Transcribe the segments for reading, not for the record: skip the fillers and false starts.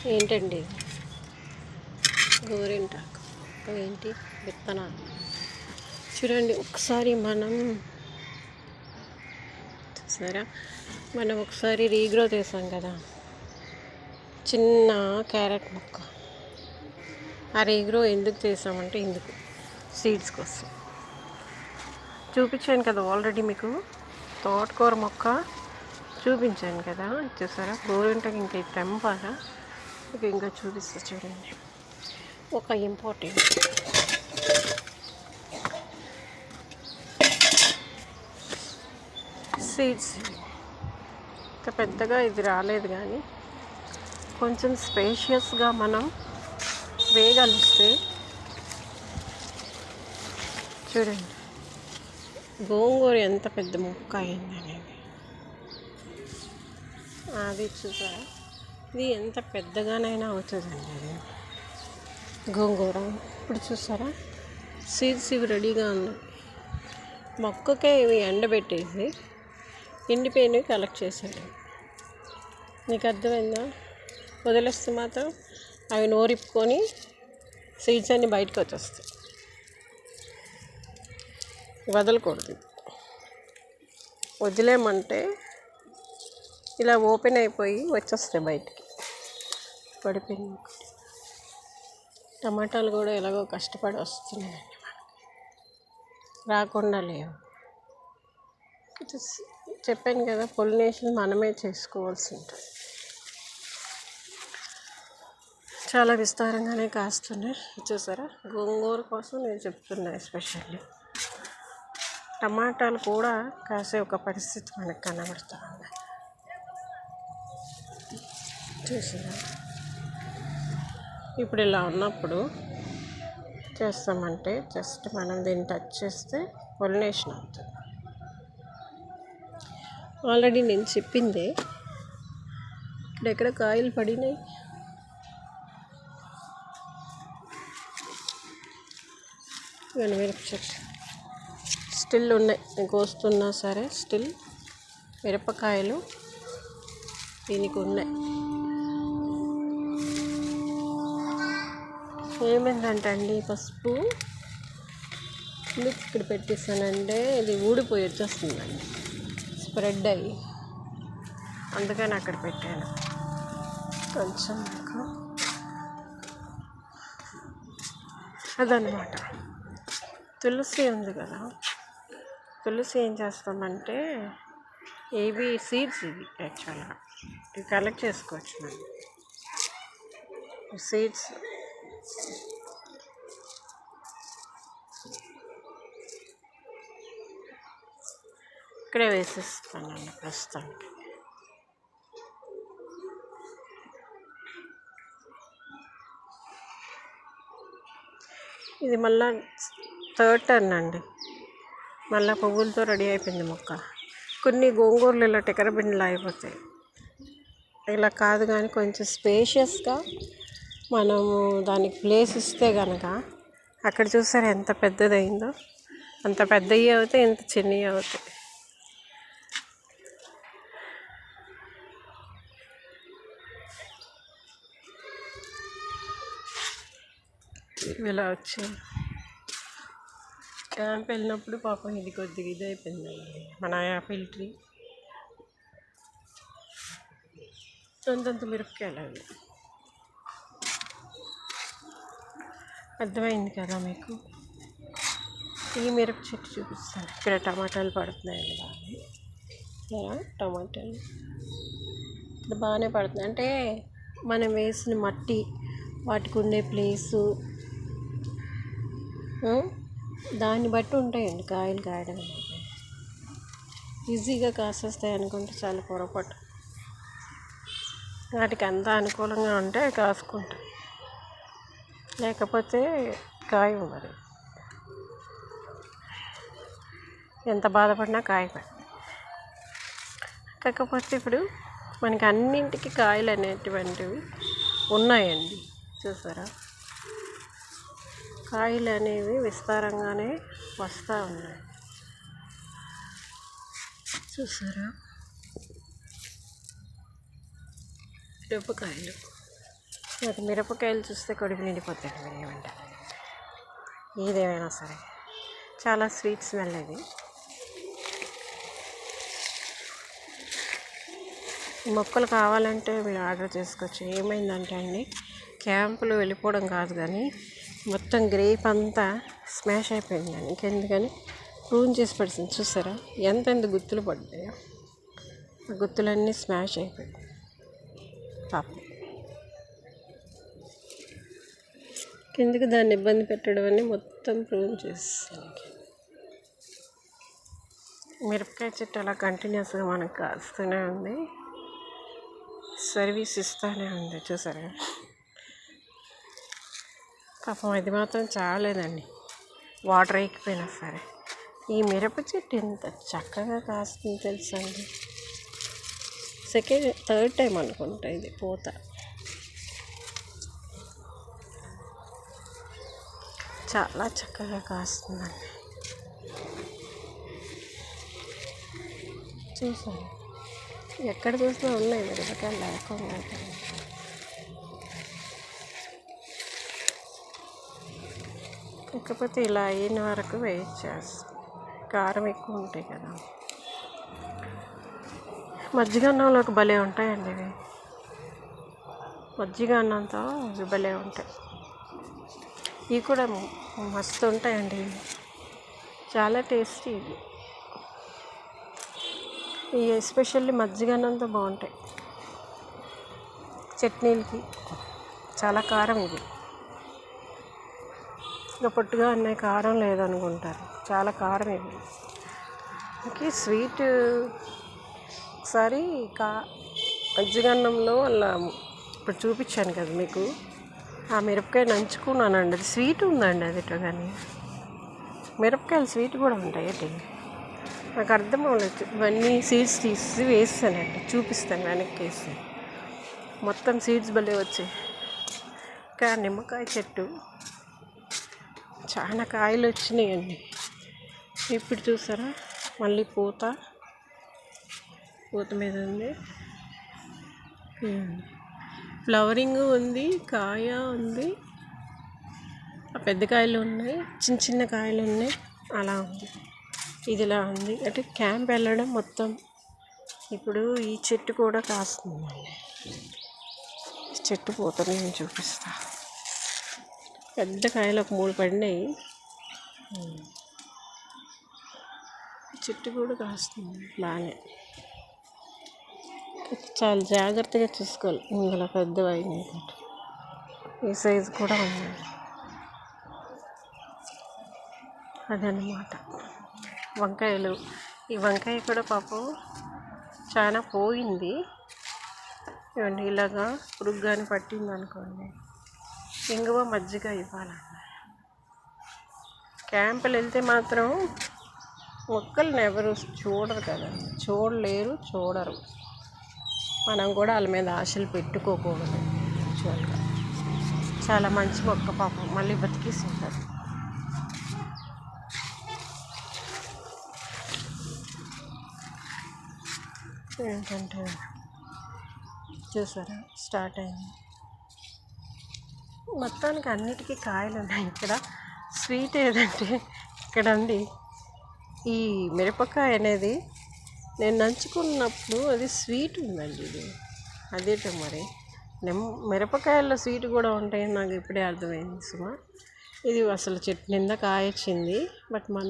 ఏంటండి గోరింటాకు ఏంటి విత్తనాలు చూడండి. ఒకసారి మనం ఒకసారి రీగ్రోత్ వేసాం కదా, చిన్న క్యారెట్ మొక్క. ఆ రీగ్రో ఎందుకు చేసామంటే ఇందుకు సీడ్స్ కోసం చూపించాను కదా ఆల్రెడీ. మీకు తోటకూర మొక్క చూపించాను కదా, చూసారా? గోరింటాకు ఇంకా తెంపాలా, ఇంకా చూపిస్తా చూడండి. ఒక ఇంపార్టెంట్ సీడ్స్. ఇంకా పెద్దగా ఇది రాలేదు, కానీ కొంచెం స్పేషియస్గా మనం వేయగలిస్తే చూడండి గోంగూర ఎంత పెద్ద మొక్క అయిందనేది. అది చూసారా, ఇది ఎంత పెద్దగానైనా అవుతుందండి అది గోంగూర. ఇప్పుడు చూసారా సీడ్స్ ఇవి రెడీగా ఉన్నాయి. మొక్కకే ఇవి ఎండబెట్టేసి ఎండిపోయినవి కలెక్ట్ చేశాడు. నీకు అర్థమైందా? వదిలేస్తే మాత్రం అవి నోరిప్పుకొని సీడ్స్ అన్నీ బయటకు వచ్చేస్తాయి. వదలకూడదు. వదిలేమంటే ఇలా ఓపెన్ అయిపోయి వచ్చేస్తాయి బయటికి. పడిపోయింది. టమాటాలు కూడా ఎలాగో కష్టపడి వస్తున్నాయండి, రాకుండా లేవు. చెప్పాను కదా, పొలినేషన్ మనమే చేసుకోవాల్సి ఉంటుంది. చాలా విస్తారంగానే కాస్తున్నాయి. చూసారా, గోంగూర కోసం నేను చెప్తున్నా. ఎస్పెషల్లీ టమాటాలు కూడా కాసే ఒక పరిస్థితి మనకు కనబడుతూ ఉంది. చూసారా, ఇప్పుడు ఇలా ఉన్నప్పుడు చేస్తామంటే జస్ట్ మనం దీన్ని టచ్ చేస్తే పొలినేషన్ అవుతుంది. ఆల్రెడీ నేను చెప్పిందే. ఇక్కడెక్కడ కాయలు పడినాయి. మిరప చెట్టు స్టిల్ ఉన్నాయి. నేను కోస్తున్నా సరే స్టిల్ మిరపకాయలు దీనికి ఉన్నాయి. ఏమైందంటే అండి, పసుపు ఎందుకు ఇక్కడ పెట్టేస్తానంటే ఇది ఊడిపోయి వచ్చేస్తుందండి, స్ప్రెడ్ అయ్యి. అందుకని అక్కడ పెట్టాను. కొంచెం అదనమాట. తులసి ఉంది కదా, తులసి ఏం చేస్తామంటే ఏవి సీడ్స్, ఇవి యాక్చువల్గా ఇవి కలెక్ట్ చేసుకోవచ్చు మనం. సీడ్స్ ఇక్కడే వేసేస్తానండి ప్రస్తుతానికి. ఇది మళ్ళా థర్డ్ టర్న్ అండి. మళ్ళీ పువ్వులతో రెడీ అయిపోయింది మొక్క. కొన్ని గోంగూరలు ఇలా టెకరబిండ్లు అయిపోతాయి. ఇలా కాదు, కానీ కొంచెం స్పేషియస్గా మనము దానికి ప్లేస్ ఇస్తే కనుక, అక్కడ చూసారు ఎంత పెద్దదైందో. అంత పెద్దవి అవుతాయి, ఎంత చిన్నవి అవుతాయి. ఇలా వచ్చి క్యాంప్ వెళ్ళినప్పుడు పాపం ఇది కొద్దిగా ఇది అయిపోయిందండి మన యాపిల్ ట్రీ. అంతంత మిరపకాయలు అవి. అర్థమైంది కదా మీకు? ఈ మిరప చెట్టు చూపిస్తాను. ఇక్కడ టమాటాలు పడుతున్నాయండి బాగానే. టమాటాలు ఇక్కడ బాగానే పడుతున్నాయి. అంటే మనం వేసిన మట్టి, వాటికి ఉండే ప్లేసు, దాన్ని బట్టి ఉంటాయండి కాయలు కాయడం. ఈజీగా కాసేస్తాయి అనుకుంటే చాలా పొరపాటు. వాటికి అంతా అనుకూలంగా ఉంటే కాసుకుంటాయి, లేకపోతే కాయ మరి ఎంత బాధపడినా కాయ పడి. కాకపోతే ఇప్పుడు మనకి అన్నింటికి కాయలు అనేటువంటివి ఉన్నాయండి. చూసారా, కాయలు అనేవి విస్తారంగానే వస్తూ ఉన్నాయి. చూసారా, మిరపకాయలు నాకు మిరపకాయలు చూస్తే కడుపు నిండిపోతాడు మీరు ఏమంటారు. ఏదేమైనా సరే చాలా స్వీట్ స్మెల్ ఇది. మొక్కలు కావాలంటే మీరు ఆర్డర్ చేసుకోవచ్చు. ఏమైందంటే అండి, క్యాంపులో వెళ్ళిపోవడం కాదు కానీ మొత్తం గ్రేప్ అంతా స్మాష్ అయిపోయిందండి. ఇంకెందుకని ప్రూన్ చేసి పడుతుంది. చూసారా ఎంత గుత్తులు పడ్డాయో. ఆ గుత్తులన్నీ స్మాష్ అయిపోయాయి పాపం. ఎందుకు దాన్ని ఇబ్బంది పెట్టడం అని మొత్తం ప్రూన్ చేస్తాను. మిరపకాయ చెట్టు అలా కంటిన్యూస్గా మనకు కాస్తూనే ఉంది, సర్వీస్ ఇస్తూనే ఉంది. చూసారా పాపం అది మాత్రం చాలేదండి, వాటర్ ఎక్కిపోయినా సరే. ఈ మిరప చెట్టు ఎంత చక్కగా కాస్తుంది తెలుసండి. థర్డ్ టైం అనుకుంటా ఇది పూత. చాలా చక్కగా కాస్తుందండి. చూసాను ఎక్కడ చూసినా ఉన్నాయి మిరపకాయలు లేకుండా. కాకపోతే ఇలా అయిన వరకు వెయిట్ చేస్తాం. కారం ఎక్కువ ఉంటాయి కదా. మజ్జిగ అన్నంలోకి భలే ఉంటాయండి ఇవి. మజ్జిగ అన్నంతో ఇవి భలే ఉంటాయి. ఇవి కూడా మస్తు ఉంటాయండి, చాలా టేస్టీ ఇవి. ఇవి ఎస్పెషల్లీ మజ్జిగ అన్నంతో బాగుంటాయి. చట్నీలకి చాలా కారం ఇది. ఇంకా పొట్టుగా అన్నీ కారం లేదనుకుంటారు, చాలా కారం ఇది. ఇంకే స్వీట్ ఒకసారి మజ్జిగ అన్నంలో అలా ఇప్పుడు చూపించాను కదా మీకు, ఆ మిరపకాయ నంచుకున్నానండి. అది స్వీట్ ఉందండి అది కానీ. మిరపకాయలు స్వీట్ కూడా ఉంటాయి ఏంటి, నాకు అర్థం అవ్వలేదు. ఇవన్నీ సీడ్స్ తీసి వేస్తానండి, చూపిస్తాను వెనక్కి వేసి. మొత్తం సీడ్స్ భలే వచ్చాయి. ఇంకా నిమ్మకాయ చెట్టు చాలా కాయలు వచ్చినాయండి. ఇప్పుడు చూసారా మళ్ళీ పూత మీద ఉంది. ఫ్లవరింగ్ ఉంది, కాయ ఉంది, పెద్ద కాయలు ఉన్నాయి, చిన్న చిన్న కాయలు ఉన్నాయి. అలా ఉంది, ఇదిలా ఉంది. అంటే క్యాంప్ వెళ్ళడం మొత్తం. ఇప్పుడు ఈ చెట్టు కూడా కాస్తుందండి. చెట్టు పూతని నేను చూపిస్తా. పెద్ద కాయలు ఒక 3 పడినాయి. చెట్టు కూడా కాస్తుంది బాగానే. చాలా జాగ్రత్తగా చూసుకోవాలి. ఇందులో పెద్దవైంది, ఈ సైజు కూడా ఉంది. అదనమాట వంకాయలు. ఈ వంకాయ కూడా పాపం చాలా పోయింది. ఇవ్వండి, ఇలాగా పురుగు కానీ పట్టింది అనుకోండి, ఇంగువ మజ్జిగ ఇవ్వాలన్నారు. క్యాంపులు వెళ్తే మాత్రం మొక్కల్ని ఎవరు చూడరు కదండి, చూడరు. మనం కూడా వాళ్ళ మీద ఆశలు పెట్టుకోకూడదు. యాక్చువల్గా చాలా మంచి మొక్క పాపం, మళ్ళీ బతికేసింటారు. ఏంటంటే చూసారా స్టార్ట్ అయింది. మొత్తానికి అన్నిటికీ కాయలు ఉన్నాయి. ఇక్కడ స్వీట్ ఏదంటే ఇక్కడ అండి, ఈ మిరపకాయ అనేది నేను నంచుకున్నప్పుడు అది స్వీట్ ఉందండి. ఇది అదేటో మరి మిరపకాయల్లో స్వీట్ కూడా ఉంటాయని నాకు ఇప్పుడే అర్థమైంది సుమా. ఇది అసలు చెట్టు నిండా కాయొచ్చింది. బట్ మన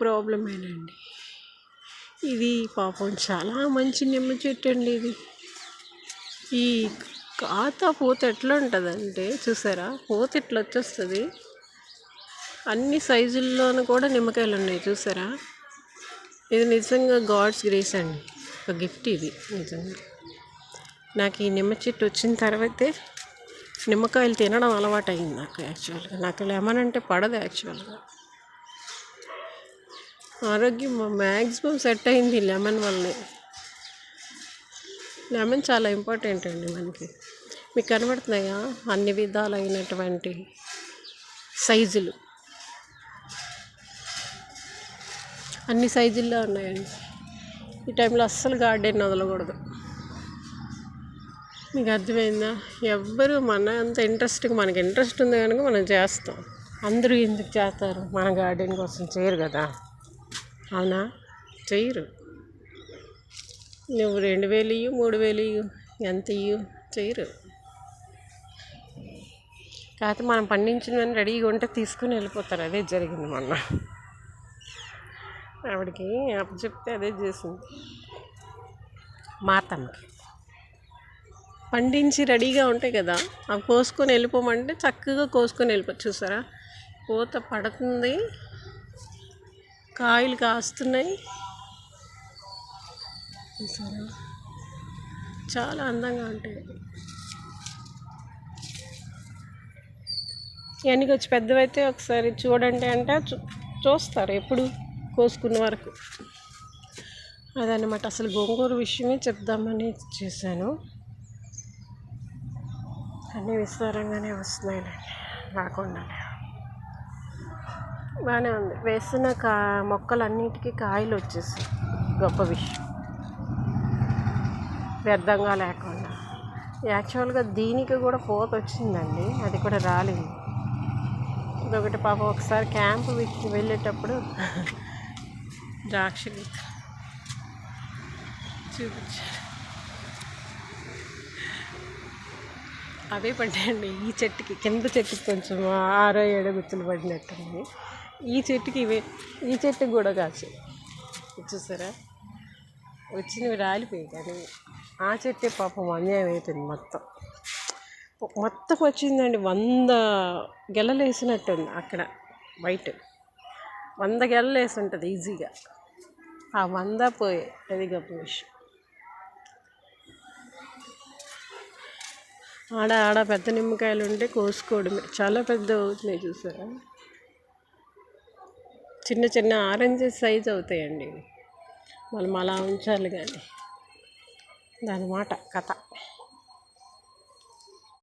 ప్రాబ్లమేనండి. ఇది పాపం చాలా మంచి నిమ్మ చెట్టు అండి ఇది. ఈ పూత ఎట్లా ఉంటుందంటే చూసారా, పూత ఇట్లా వచ్చేస్తుంది. అన్ని సైజుల్లోనూ కూడా నిమ్మకాయలు ఉన్నాయి చూసారా. ఇది నిజంగా గాడ్స్ గ్రేస్ అండి, ఒక గిఫ్ట్ ఇది నిజంగా. నాకు ఈ నిమ్మ చెట్టు వచ్చిన తర్వాతే నిమ్మకాయలు తినడం అలవాటు అయింది నాకు. యాక్చువల్గా నాకు లెమన్ అంటే పడదు. యాక్చువల్గా ఆరోగ్యం మ్యాక్సిమం సెట్ అయింది లెమన్ వల్లే. లెమన్ చాలా ఇంపార్టెంట్ అండి మనకి. మీకు కనబడుతున్నాయా అన్ని విధాలైనటువంటి సైజులు, అన్ని సైజుల్లో ఉన్నాయండి. ఈ టైంలో అస్సలు గార్డెన్ వదలకూడదు. మీకు అర్థమైందా? ఎవ్వరు మన అంత ఇంట్రెస్ట్గా, మనకి ఇంట్రెస్ట్ ఉంది కనుక మనం చేస్తాం. అందరూ ఎందుకు చేస్తారు? మన గార్డెన్ కోసం చేయరు కదా, అవునా? చెయ్యరు. నువ్వు 2000 ఇయ్యు, 3000 ఇయ్యు, ఎంత ఇయ్యు, చెయ్యరు. కాకపోతే మనం పండించినవన్నీ రెడీగా ఉంటే తీసుకుని వెళ్ళిపోతారు. అదే జరిగింది మొన్న. ఆవిడకి అప్పచెప్తే అదే చేసింది మా అత్తమ్మకి. పండించి రెడీగా ఉంటాయి కదా, అవి కోసుకొని వెళ్ళిపోమంటే చక్కగా కోసుకొని వెళ్ళిపోవచ్చు. చూసారా, పూత పడుతుంది, కాయలు కాస్తున్నాయి. చూసారా, చాలా అందంగా ఉంటాయి. ఇవన్నీ కొంచెం పెద్దవైతే ఒకసారి చూడండి అంటే చూస్తారు ఎప్పుడు కోసుకున్న వరకు. అదనమాట. అసలు గోంగూర విషయమే చెప్దామని చేశాను. అన్నీ విస్తారంగానే వస్తున్నాయిలేండి, రాకుండా బాగానే ఉంది. వేసిన మొక్కలన్నిటికీ కాయలు వచ్చేసాయి, గొప్ప విషయం, వ్యర్థంగా లేకుండా. యాక్చువల్గా దీనికి కూడా పూత వచ్చిందండి, అది కూడా రాలేదు. ఇదొకటి పాపం ఒకసారి క్యాంపు వెళ్ళేటప్పుడు ద్రాక్ష చూపించారు, అవే పడ్డాయండి. ఈ చెట్టుకి, కింద చెట్టుకి కొంచెం 6-7 గుత్తులు పడినట్టుంది. ఈ చెట్టుకి ఈ చెట్టుకి కూడా కాదు. చూసారా, వచ్చినవి రాలిపోయాయి, కానీ ఆ చెట్టే పాపం అన్యాయం అయిపోయింది. మొత్తం వచ్చిందండి. 100 గెలలు వేసినట్టుంది అక్కడ. వైట్ 100 గెలలు వేసి ఉంటుంది ఈజీగా. ఆ 100 పోయే, అది గొప్ప విషయం. ఆడ పెద్ద నిమ్మకాయలు ఉంటే కోసుకోవడమే. చాలా పెద్ద అవుతున్నాయి, చూసారా. చిన్న చిన్న ఆరెంజెస్ సైజ్ అవుతాయండి, మనం అలా ఉంచాలి. కానీ దాని మాట కథ.